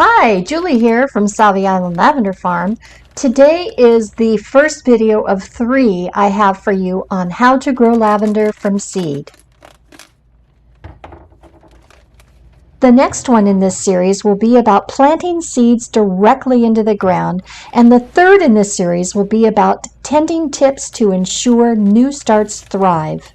Hi, Julie here from Sauvie Island Lavender Farm. Today is the first video of 3 I have for you on how to grow lavender from seed. The next one in this series will be about planting seeds directly into the ground, and the third in this series will be about tending tips to ensure new starts thrive.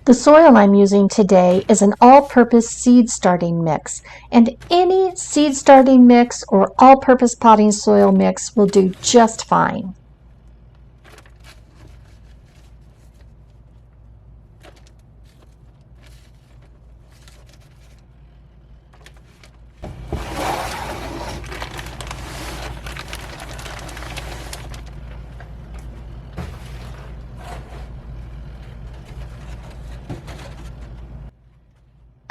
The soil I'm using today is an all-purpose seed starting mix, and any seed starting mix or all-purpose potting soil mix will do just fine.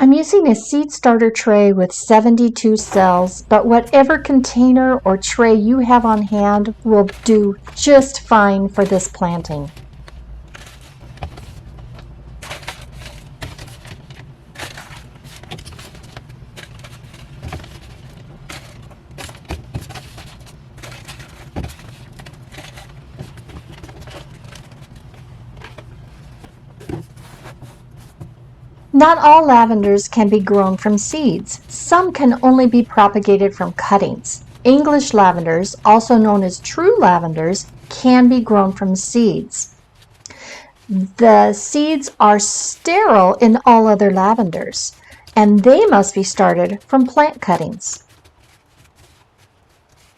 I'm using a seed starter tray with 72 cells, but whatever container or tray you have on hand will do just fine for this planting. Not all lavenders can be grown from seeds. Some can only be propagated from cuttings. English lavenders, also known as true lavenders, can be grown from seeds. The seeds are sterile in all other lavenders, and they must be started from plant cuttings.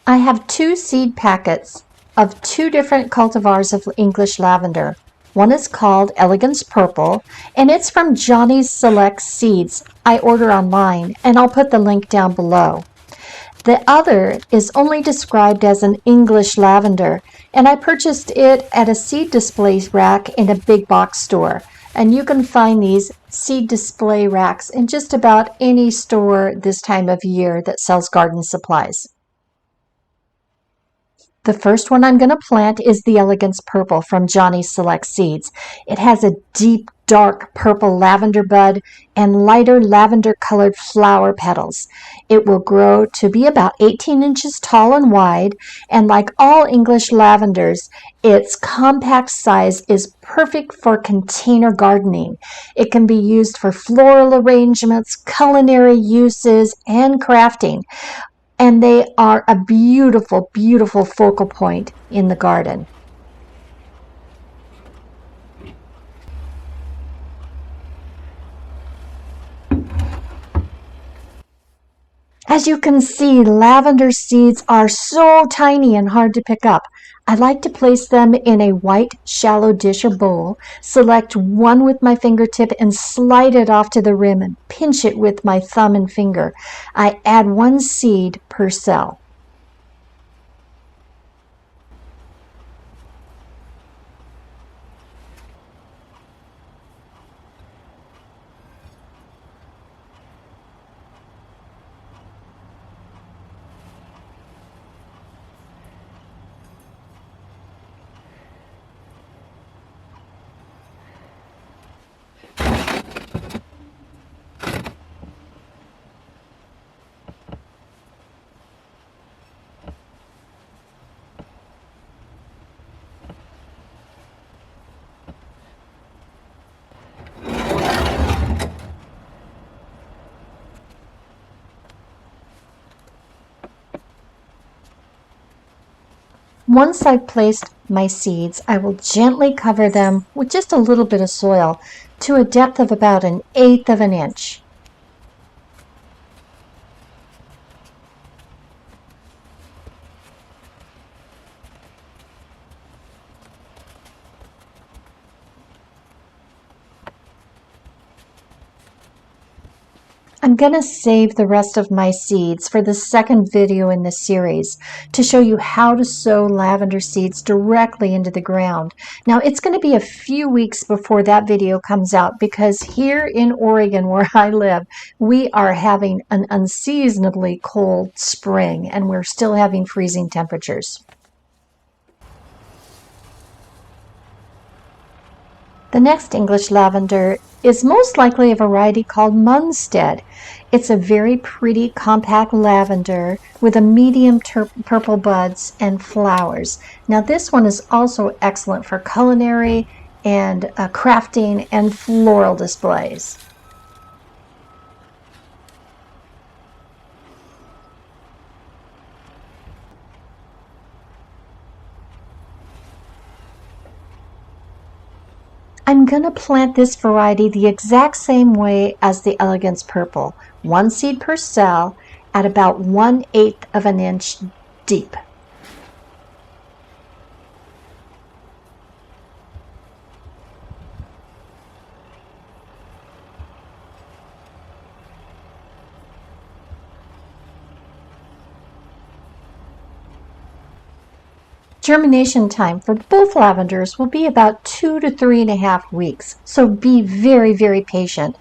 I have 2 seed packets of 2 different cultivars of English lavender. One is called Elegance Purple, and it's from Johnny's Select Seeds. I order online, and I'll put the link down below. The other is only described as an English lavender, and I purchased it at a seed display rack in a big box store. And you can find these seed display racks in just about any store this time of year that sells garden supplies. The first one I'm going to plant is the Elegance Purple from Johnny's Select Seeds. It has a deep, dark purple lavender bud and lighter lavender colored flower petals. It will grow to be about 18 inches tall and wide, and like all English lavenders, its compact size is perfect for container gardening. It can be used for floral arrangements, culinary uses, and crafting. And they are a beautiful, beautiful focal point in the garden. As you can see, lavender seeds are so tiny and hard to pick up. I like to place them in a white shallow dish or bowl, select one with my fingertip and slide it off to the rim and pinch it with my thumb and finger. I add 1 seed per cell. Once I've placed my seeds, I will gently cover them with just a little bit of soil to a depth of about 1/8 of an inch. I'm going to save the rest of my seeds for the second video in this series to show you how to sow lavender seeds directly into the ground. Now, it's going to be a few weeks before that video comes out because here in Oregon, where I live, we are having an unseasonably cold spring and we're still having freezing temperatures. The next English lavender is most likely a variety called Munstead. It's a very pretty compact lavender with a medium purple buds and flowers. Now this one is also excellent for culinary and crafting and floral displays. I'm going to plant this variety the exact same way as the Elegance Purple, one seed per cell at about 1/8 of an inch deep. Germination time for both lavenders will be about 2 to 3.5 weeks, so be very, very patient.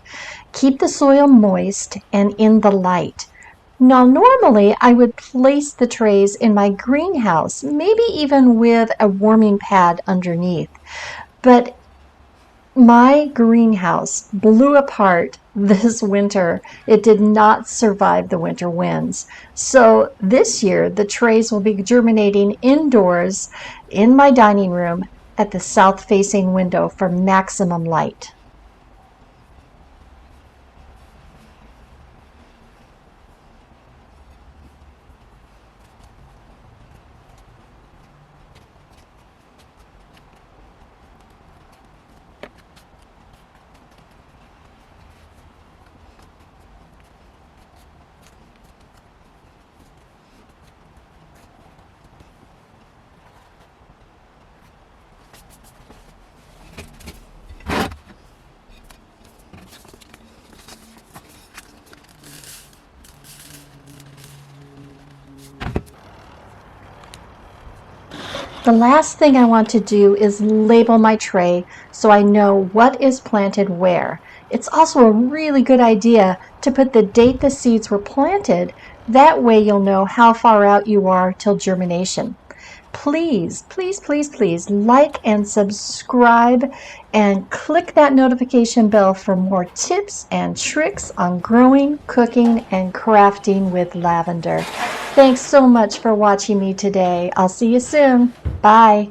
Keep the soil moist and in the light. Now, normally I would place the trays in my greenhouse, maybe even with a warming pad underneath. But my greenhouse blew apart this winter. It did not survive the winter winds. So this year, the trays will be germinating indoors in my dining room at the south-facing window for maximum light. The last thing I want to do is label my tray so I know what is planted where. It's also a really good idea to put the date the seeds were planted. That way you'll know how far out you are till germination. Please, please, please, please like and subscribe and click that notification bell for more tips and tricks on growing, cooking, and crafting with lavender. Thanks so much for watching me today. I'll see you soon. Bye.